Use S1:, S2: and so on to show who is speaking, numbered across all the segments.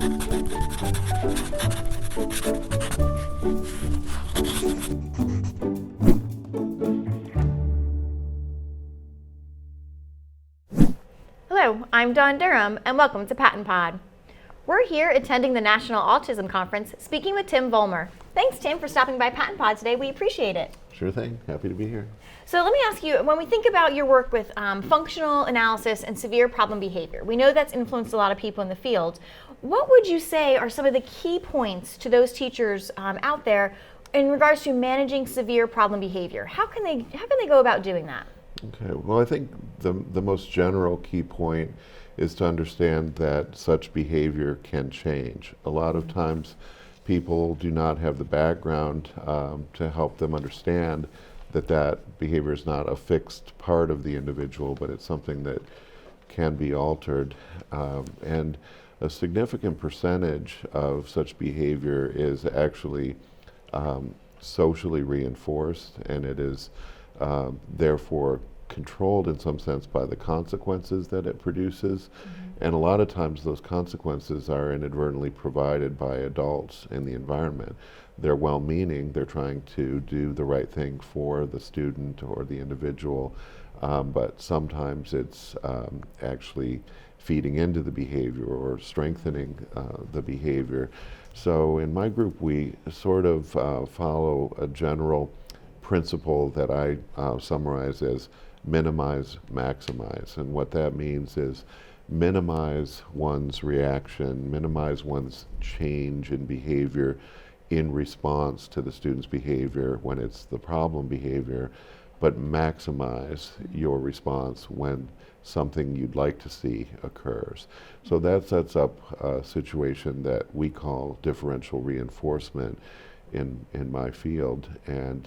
S1: Hello, I'm Dawn Durham, and welcome to PaTTANpod. We're here attending the National Autism Conference, speaking with Tim Vollmer. Thanks, Tim, for stopping by PaTTANpod today. We appreciate it.
S2: Sure thing. Happy to be here.
S1: So let me ask you, when we think about your work with functional analysis and severe problem behavior, we know that's influenced a lot of people in the field. What would you say are some of the key points to those teachers out there in regards to managing severe problem behavior? How can they go about doing that?
S2: Okay. Well, I think the most general key point is to understand that such behavior can change. A lot of times people do not have the background to help them understand that behavior is not a fixed part of the individual, but it's something that can be altered. And a significant percentage of such behavior is actually socially reinforced, and it is therefore controlled in some sense by the consequences that it produces. And a lot of times those consequences are inadvertently provided by adults in the environment. They're well-meaning, they're trying to do the right thing for the student or the individual, but sometimes it's actually feeding into the behavior or strengthening the behavior. So in my group we sort of follow a general principle that I summarize as minimize, maximize. And what that means is minimize one's reaction, minimize one's change in behavior in response to the student's behavior when it's the problem behavior, but maximize your response when something you'd like to see occurs. So that sets up a situation that we call differential reinforcement in my field, and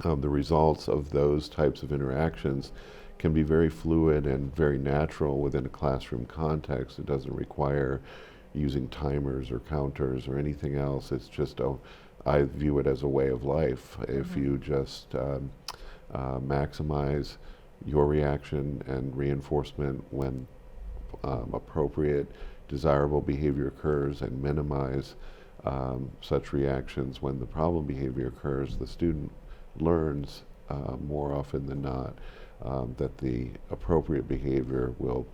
S2: the results of those types of interactions can be very fluid and very natural within a classroom context. It doesn't require using timers or counters or anything else. It's just, I view it as a way of life. If you just maximize your reaction and reinforcement when appropriate, desirable behavior occurs, and minimize such reactions when the problem behavior occurs, the student learns more often than not that the appropriate behavior will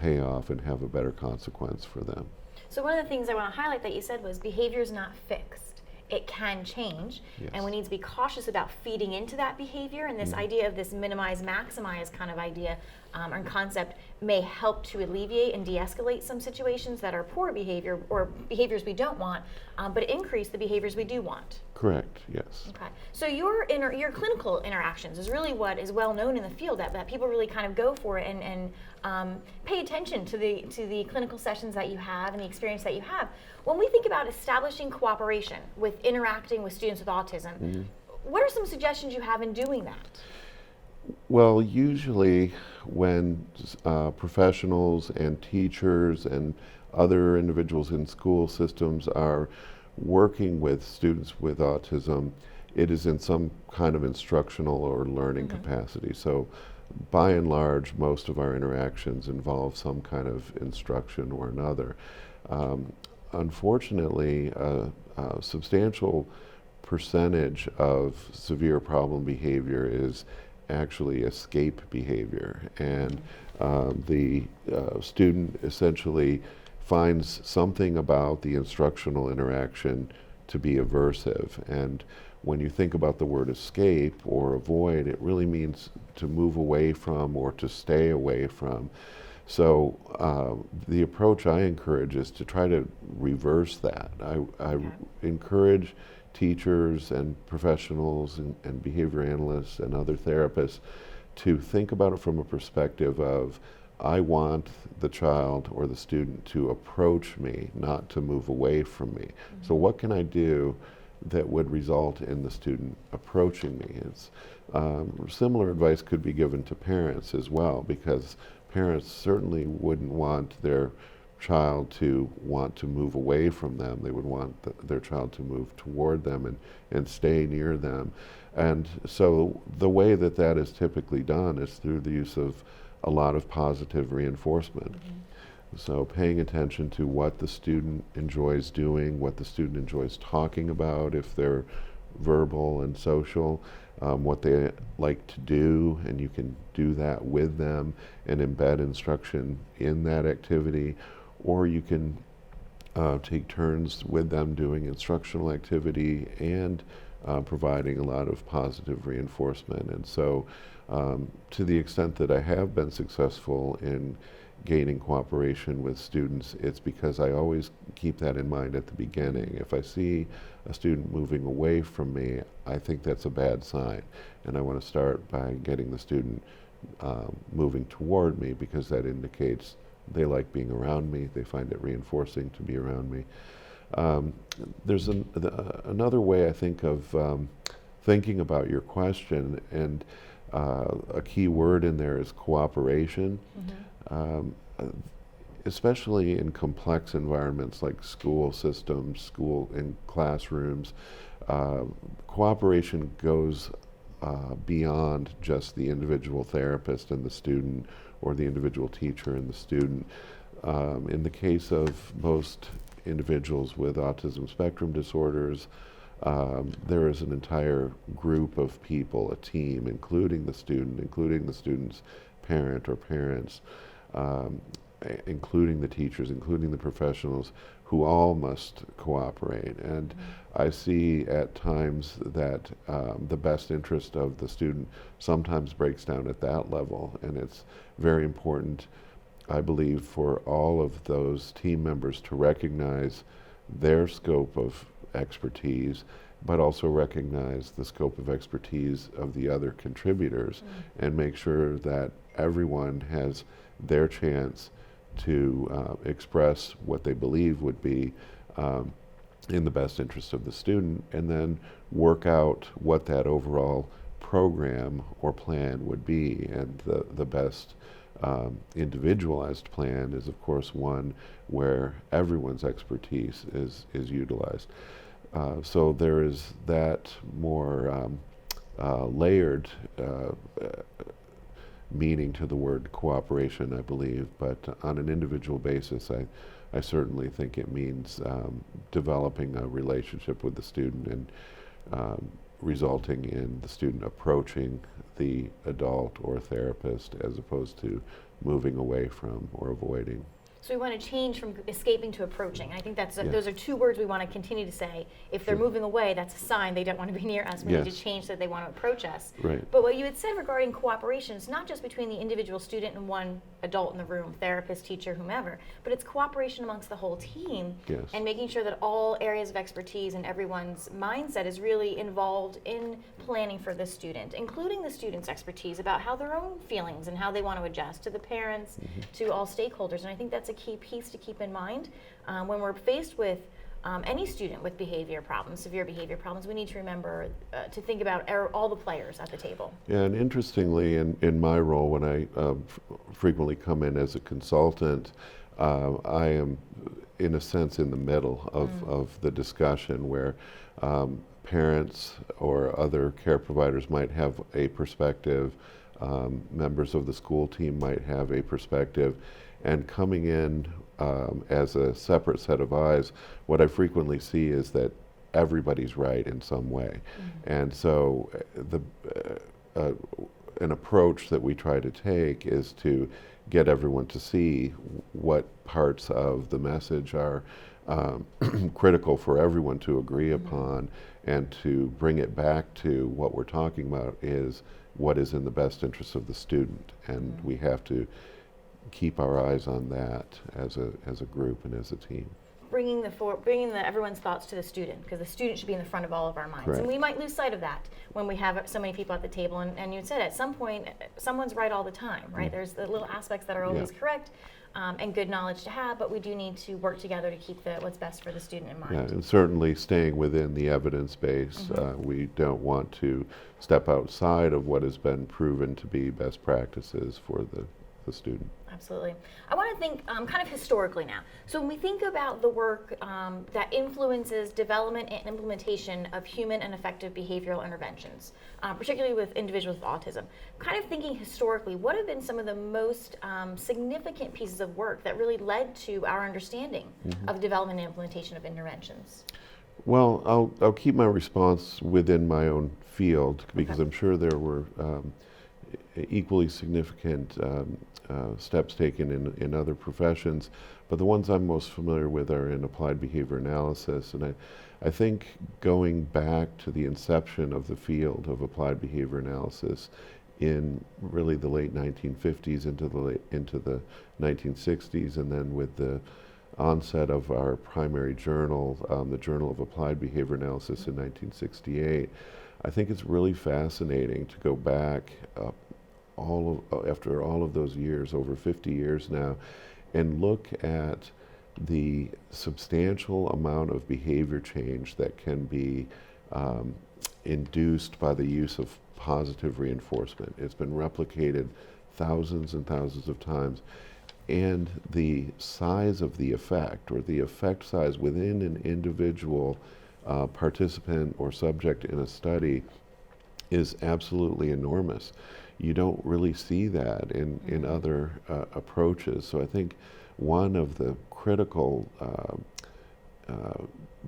S2: pay off and have a better consequence for them.
S1: So one of the things I want to highlight that you said was behavior is not fixed. It can change, and we need to be cautious about feeding into that behavior, and this idea of this minimize, maximize kind of idea and concept may help to alleviate and de-escalate some situations that are poor behavior or behaviors we don't want, but increase the behaviors we do want.
S2: Correct, yes.
S1: Okay, so your clinical interactions is really what is well known in the field, that people really kind of go for it and pay attention to the clinical sessions that you have and the experience that you have. When we think about establishing cooperation with interacting with students with autism, what are some suggestions you have in doing that?
S2: Well, usually when professionals and teachers and other individuals in school systems are working with students with autism, it is in some kind of instructional or learning capacity. So by and large, most of our interactions involve some kind of instruction or another. Unfortunately, a substantial percentage of severe problem behavior is actually escape behavior, and the student essentially finds something about the instructional interaction to be aversive. And when you think about the word escape or avoid, it really means to move away from or to stay away from. So the approach I encourage is to try to reverse that. I encourage teachers and professionals and behavior analysts and other therapists to think about it from a perspective of, I want the child or the student to approach me, not to move away from me. So what can I do that would result in the student approaching me? It's, similar advice could be given to parents as well, because parents certainly wouldn't want their child to want to move away from them. They would want their child to move toward them and stay near them. And so the way that is typically done is through the use of a lot of positive reinforcement. So paying attention to what the student enjoys doing, what the student enjoys talking about if they're verbal and social, what they like to do, and you can do that with them and embed instruction in that activity, or you can take turns with them doing instructional activity and providing a lot of positive reinforcement. And so to the extent that I have been successful in gaining cooperation with students, it's because I always keep that in mind at the beginning. If I see a student moving away from me, I think that's a bad sign. And I want to start by getting the student moving toward me, because that indicates they like being around me, they find it reinforcing to be around me. There's another way I think of thinking about your question, and a key word in there is cooperation. Especially in complex environments like school systems, school and classrooms, cooperation goes beyond just the individual therapist and the student, or the individual teacher and the student. In the case of most individuals with autism spectrum disorders, there is an entire group of people, a team, including the student's parent or parents, including the teachers, including the professionals, who all must cooperate. And I see at times that the best interest of the student sometimes breaks down at that level, and it's very important, I believe, for all of those team members to recognize their scope of expertise, but also recognize the scope of expertise of the other contributors, and make sure that everyone has their chance to express what they believe would be in the best interest of the student, and then work out what that overall program or plan would be. And the best individualized plan is, of course, one where everyone's expertise is utilized. So there is that more layered meaning to the word cooperation, I believe, but on an individual basis, I certainly think it means developing a relationship with the student, and resulting in the student approaching the adult or therapist as opposed to moving away from or avoiding.
S1: So we want to change from escaping to approaching. And I think those are two words we want to continue to say. If they're moving away, that's a sign they don't want to be near us. We need to change so they want to approach us.
S2: Right.
S1: But what you had said regarding cooperation, it's not just between the individual student and one adult in the room, therapist, teacher, whomever, but it's cooperation amongst the whole team, and making sure that all areas of expertise and everyone's mindset is really involved in planning for the student, including the student's expertise about how their own feelings and how they want to adjust, to the parents, to all stakeholders. And I think that's a key piece to keep in mind when we're faced with any student with behavior problems, severe behavior problems. We need to remember to think about all the players at the table.
S2: Yeah, and interestingly, in my role, when I frequently come in as a consultant, I am, in a sense, in the middle of the discussion, where parents or other care providers might have a perspective, members of the school team might have a perspective, and coming in as a separate set of eyes, what I frequently see is that everybody's right in some way. And so an approach that we try to take is to get everyone to see what parts of the message are critical for everyone to agree upon, and to bring it back to what we're talking about is what is in the best interest of the student. And we have to keep our eyes on that as a group and as a team.
S1: Bringing everyone's thoughts to the student, because the student should be in the front of all of our minds.
S2: Correct.
S1: And we might lose sight of that when we have so many people at the table. And you said at some point, someone's right all the time, right? There's the little aspects that are always correct and good knowledge to have, but we do need to work together to keep what's best for the student in mind.
S2: Yeah, and certainly staying within the evidence base. We don't want to step outside of what has been proven to be best practices for the student.
S1: Absolutely. I want to think kind of historically now. So when we think about the work that influences development and implementation of human and effective behavioral interventions, particularly with individuals with autism, kind of thinking historically, what have been some of the most significant pieces of work that really led to our understanding of development and implementation of interventions?
S2: Well, I'll keep my response within my own field because I'm sure there were equally significant steps taken in other professions, but the ones I'm most familiar with are in applied behavior analysis. And I think going back to the inception of the field of applied behavior analysis in really the late 1950s into the 1960s, and then with the onset of our primary journal, the Journal of Applied Behavior Analysis in 1968, I think it's really fascinating to go back after all of those years, over 50 years now, and look at the substantial amount of behavior change that can be induced by the use of positive reinforcement. It's been replicated thousands and thousands of times. And the size of the effect, or the effect size within an individual participant or subject in a study, is absolutely enormous. You don't really see that in other approaches. So I think one of the critical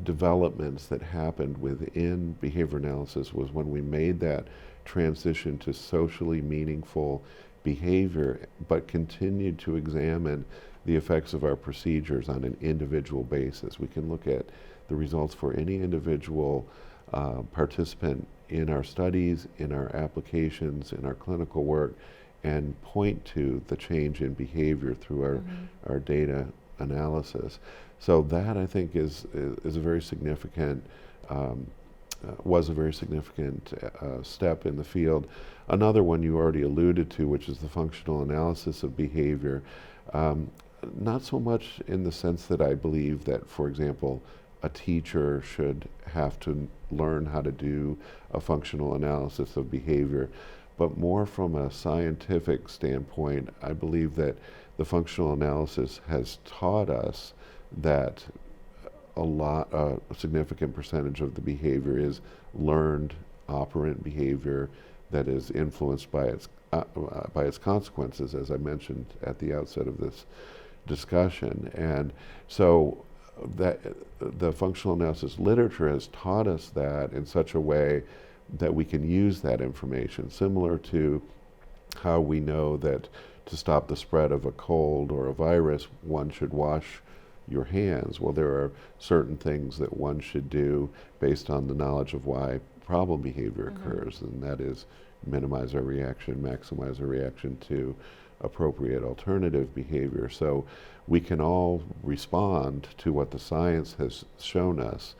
S2: developments that happened within behavior analysis was when we made that transition to socially meaningful behavior, but continued to examine the effects of our procedures on an individual basis. We can look at the results for any individual participant in our studies, in our applications, in our clinical work, and point to the change in behavior through our data analysis. So that, I think, is a very significant was a very significant step in the field. Another one you already alluded to, which is the functional analysis of behavior. Not so much in the sense that I believe that, for example, a teacher should have to learn how to do a functional analysis of behavior, but more from a scientific standpoint. I believe that the functional analysis has taught us that a significant percentage of the behavior is learned operant behavior that is influenced by its consequences, as I mentioned at the outset of this discussion. And so that the functional analysis literature has taught us that in such a way that we can use that information, similar to how we know that to stop the spread of a cold or a virus, one should wash your hands. Well, there are certain things that one should do based on the knowledge of why problem behavior occurs, and that is minimize our reaction, maximize our reaction to appropriate alternative behavior. So we can all respond to what the science has shown us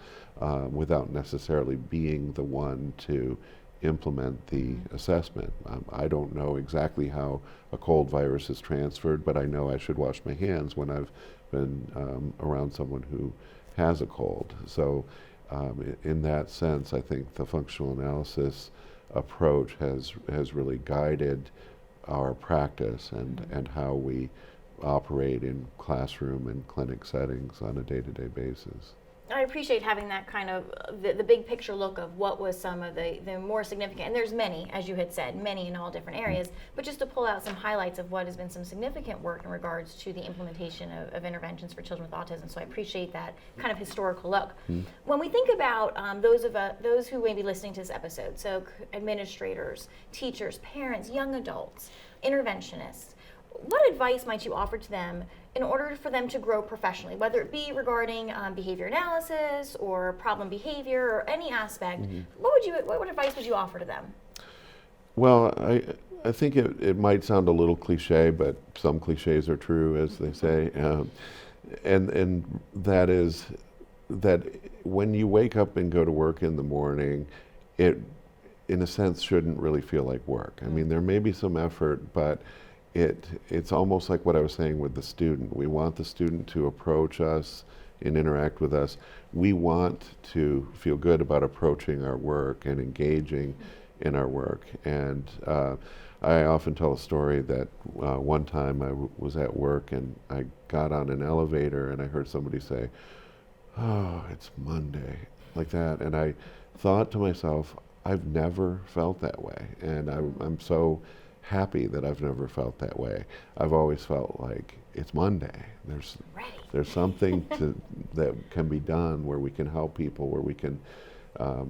S2: without necessarily being the one to implement the assessment. I don't know exactly how a cold virus is transferred, but I know I should wash my hands when I've been around someone who has a cold. So in that sense, I think the functional analysis approach has really guided our practice and how we operate in classroom and clinic settings on a day-to-day basis.
S1: I appreciate having that kind of the big picture look of what was some of the more significant, and there's many, as you had said, many in all different areas, but just to pull out some highlights of what has been some significant work in regards to the implementation of interventions for children with autism. So I appreciate that kind of historical look. When we think about those who may be listening to this episode, so administrators, teachers, parents, young adults, interventionists, what advice might you offer to them in order for them to grow professionally, whether it be regarding behavior analysis or problem behavior or any aspect? What advice would you offer to them?
S2: Well, I think it might sound a little cliche, but some cliches are true, as they say, and that is that when you wake up and go to work in the morning, it, in a sense, shouldn't really feel like work. I mean, there may be some effort, but it's almost like what I was saying with the student. We want the student to approach us and interact with us. We want to feel good about approaching our work and engaging in our work. And I often tell a story that one time I was at work and I got on an elevator and I heard somebody say, "Oh, it's Monday," like that. And I thought to myself, I've never felt that way. And I'm so happy that I've never felt that way. I've always felt like it's Monday. There's something that can be done where we can help people, where we can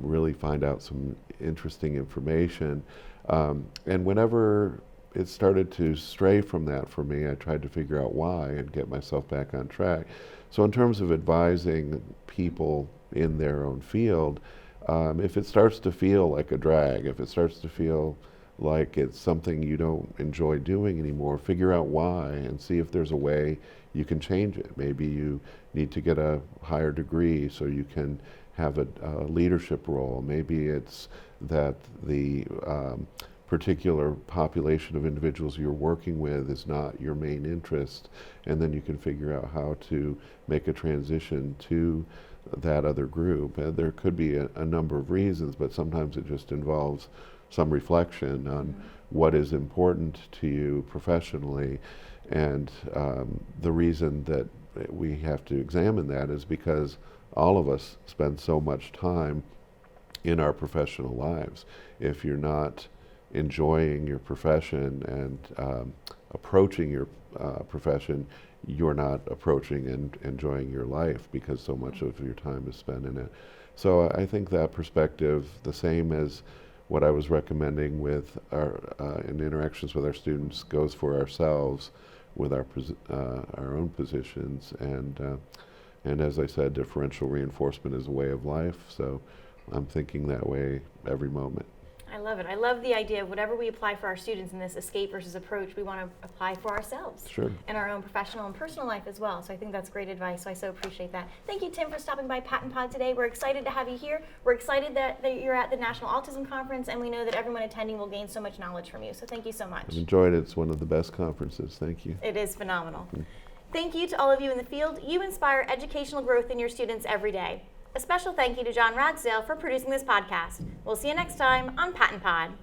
S2: really find out some interesting information. And whenever it started to stray from that for me, I tried to figure out why and get myself back on track. So in terms of advising people in their own field, if it starts to feel like a drag, if it starts to feel like it's something you don't enjoy doing anymore, figure out why and see if there's a way you can change it. Maybe you need to get a higher degree so you can have a leadership role. Maybe it's that the particular population of individuals you're working with is not your main interest, and then you can figure out how to make a transition to that other group. There could be a number of reasons, but sometimes it just involves some reflection on what is important to you professionally. And the reason that we have to examine that is because all of us spend so much time in our professional lives. If you're not enjoying your profession and approaching your profession, you're not approaching and enjoying your life, because so much of your time is spent in it. So I think that perspective, the same as what I was recommending with our in interactions with our students, goes for ourselves with our own positions. And as I said, differential reinforcement is a way of life. So I'm thinking that way every moment.
S1: I love it. I love the idea of whatever we apply for our students in this escape versus approach, we want to apply for ourselves.
S2: Sure.
S1: In our own professional and personal life as well. So I think that's great advice. So I so appreciate that. Thank you, Tim, for stopping by PaTTANpod today. We're excited to have you here. We're excited that you're at the National Autism Conference, and we know that everyone attending will gain so much knowledge from you. So thank you so much.
S2: I've enjoyed it. It's one of the best conferences. Thank you.
S1: It is phenomenal. Thank you to all of you in the field. You inspire educational growth in your students every day. A special thank you to John Radsdale for producing this podcast. We'll see you next time on PaTTANpod.